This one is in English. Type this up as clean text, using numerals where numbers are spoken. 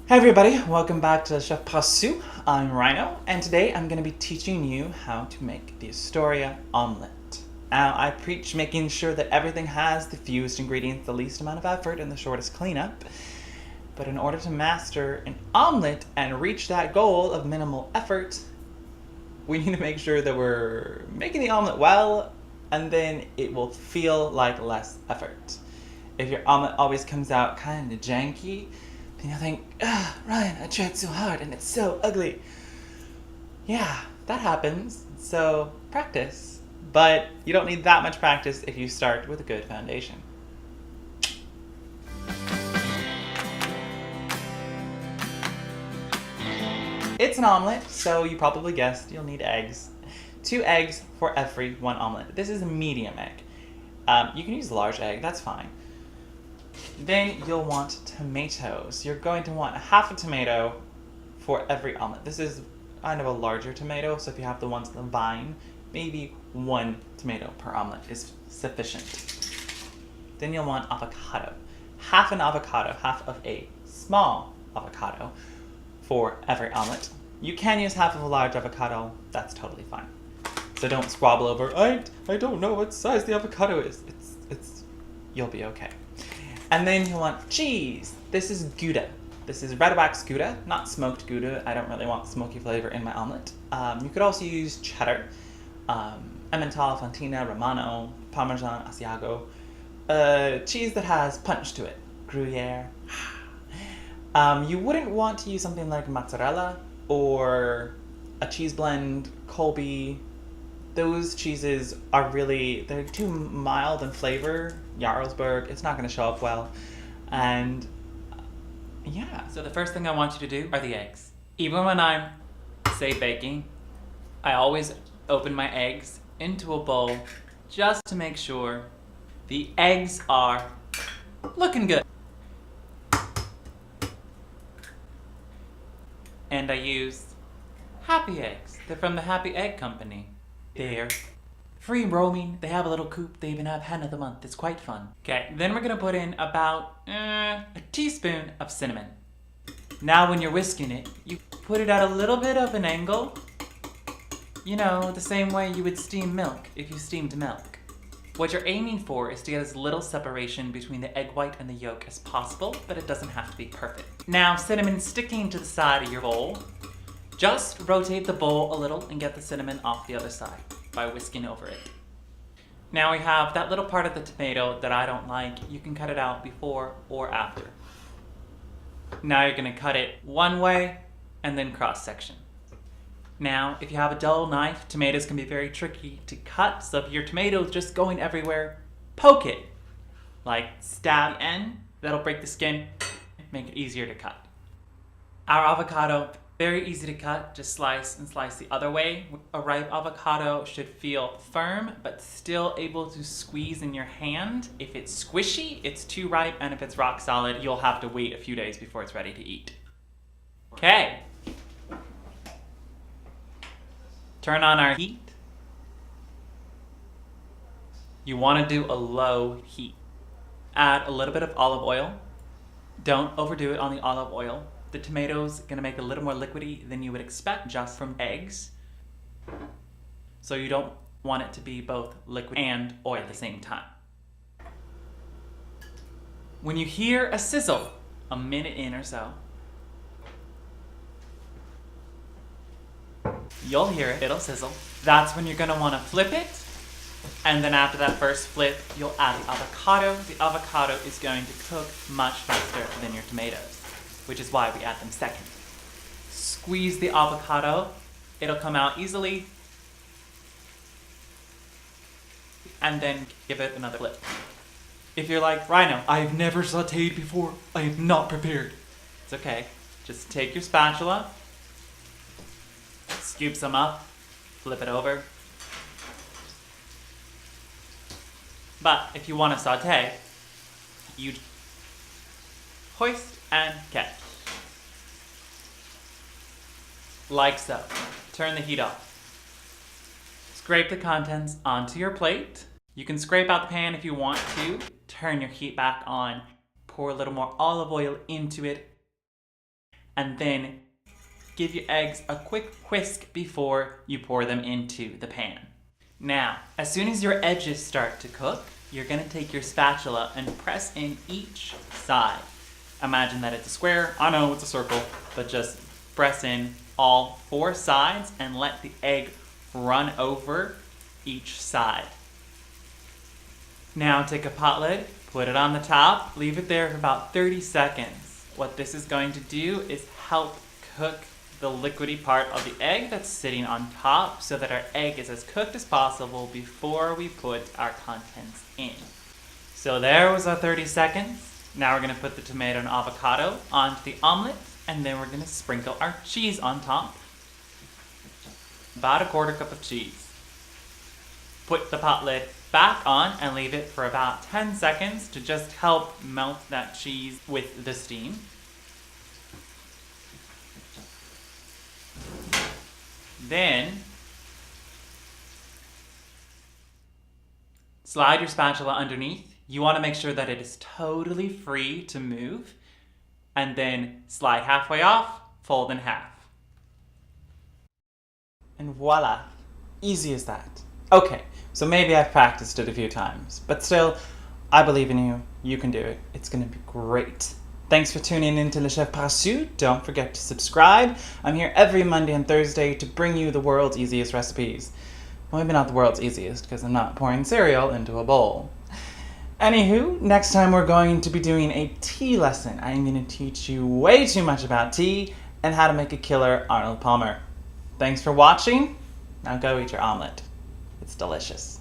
Hi everybody, welcome back to Chef Paresseux. I'm Rhino, and today I'm going to be teaching you how to make the Astoria Omlette. Now, I preach making sure that everything has the fewest ingredients, the least amount of effort, and the shortest cleanup. But in order to master an omelette and reach that goal of minimal effort, we need to make sure that we're making the omelette well, and then it will feel like less effort. If your omelette always comes out kind of janky, then you'll think, Ryan, I tried so hard and it's so ugly. Yeah, that happens. So practice. But you don't need that much practice if you start with a good foundation. It's an omelet, so you probably guessed you'll need eggs. 2 eggs for every 1 omelet. This is a medium egg. You can use a large egg, that's fine. Then you'll want tomatoes. You're going to want half a tomato for every omelet. This is kind of a larger tomato, so if you have the ones on the vine, maybe 1 tomato per omelet is sufficient. Then you'll want avocado. Half an avocado, half of a small avocado for every omelet. You can use half of a large avocado, that's totally fine. So don't squabble over, I don't know what size the avocado is. You'll be okay. And then you'll want cheese. This is Gouda. This is red wax Gouda, not smoked Gouda. I don't really want smoky flavor in my omelet. You could also use cheddar, Emmental, Fontina, Romano, Parmesan, Asiago. Cheese that has punch to it, Gruyere. You wouldn't want to use something like mozzarella or a cheese blend, Colby. Those cheeses are they're too mild in flavor. Jarlsberg, it's not going to show up well. And yeah. So the first thing I want you to do are the eggs. Even when I'm, say, baking, I always open my eggs into a bowl just to make sure the eggs are looking good. And I use Happy Eggs. They're from the Happy Egg Company. They're free roaming. They have a little coop. They even have hen of the month. It's quite fun. Okay, then we're gonna put in about a teaspoon of cinnamon. Now when you're whisking it, you put it at a little bit of an angle. You know, the same way you would steam milk if you steamed milk. What you're aiming for is to get as little separation between the egg white and the yolk as possible, but it doesn't have to be perfect. Now, cinnamon sticking to the side of your bowl, just rotate the bowl a little and get the cinnamon off the other side by whisking over it. Now we have that little part of the tomato that I don't like. You can cut it out before or after. Now you're gonna cut it one way and then cross section. Now, if you have a dull knife, tomatoes can be very tricky to cut, so if your tomato's just going everywhere, poke it. Like stab the end, that'll break the skin, make it easier to cut. Our avocado, very easy to cut, just slice and slice the other way. A ripe avocado should feel firm, but still able to squeeze in your hand. If it's squishy, it's too ripe, and if it's rock solid, you'll have to wait a few days before it's ready to eat. Okay. Turn on our heat. You want to do a low heat. Add a little bit of olive oil. Don't overdo it on the olive oil. The tomato's gonna make it a little more liquidy than you would expect just from eggs. So you don't want it to be both liquid and oil at the same time. When you hear a sizzle, a minute in or so, you'll hear it, it'll sizzle. That's when you're gonna wanna flip it. And then after that first flip, you'll add the avocado. The avocado is going to cook much faster than your tomatoes, which is why we add them second. Squeeze the avocado. It'll come out easily. And then give it another flip. If you're like, Rhino, I've never sauteed before. I am not prepared. It's okay. Just take your spatula, scoop some up, flip it over. But if you want to saute, you hoist and catch. Like so. Turn the heat off. Scrape the contents onto your plate. You can scrape out the pan if you want to. Turn your heat back on. Pour a little more olive oil into it. and then give your eggs a quick whisk before you pour them into the pan. Now, as soon as your edges start to cook, you're gonna take your spatula and press in each side. Imagine that it's a square. I know it's a circle, but just press in all 4 sides and let the egg run over each side. Now take a pot lid, put it on the top, leave it there for about 30 seconds. What this is going to do is help cook the liquidy part of the egg that's sitting on top so that our egg is as cooked as possible before we put our contents in. So there was our 30 seconds. Now we're going to put the tomato and avocado onto the omelet, and then we're going to sprinkle our cheese on top. About a 1/4 cup of cheese. Put the pot lid back on and leave it for about 10 seconds to just help melt that cheese with the steam. Then slide your spatula underneath. You want to make sure that it is totally free to move, and then slide halfway off, fold in half. And voila, easy as that. Okay, so maybe I've practiced it a few times, but still, I believe in you. You can do it. It's gonna be great. Thanks for tuning in to Le Chef Paresseux. Don't forget to subscribe. I'm here every Monday and Thursday to bring you the world's easiest recipes. Well, maybe not the world's easiest, because I'm not pouring cereal into a bowl. Anywho, next time we're going to be doing a tea lesson. I'm going to teach you way too much about tea and how to make a killer Arnold Palmer. Thanks for watching. Now go eat your omelet. It's delicious.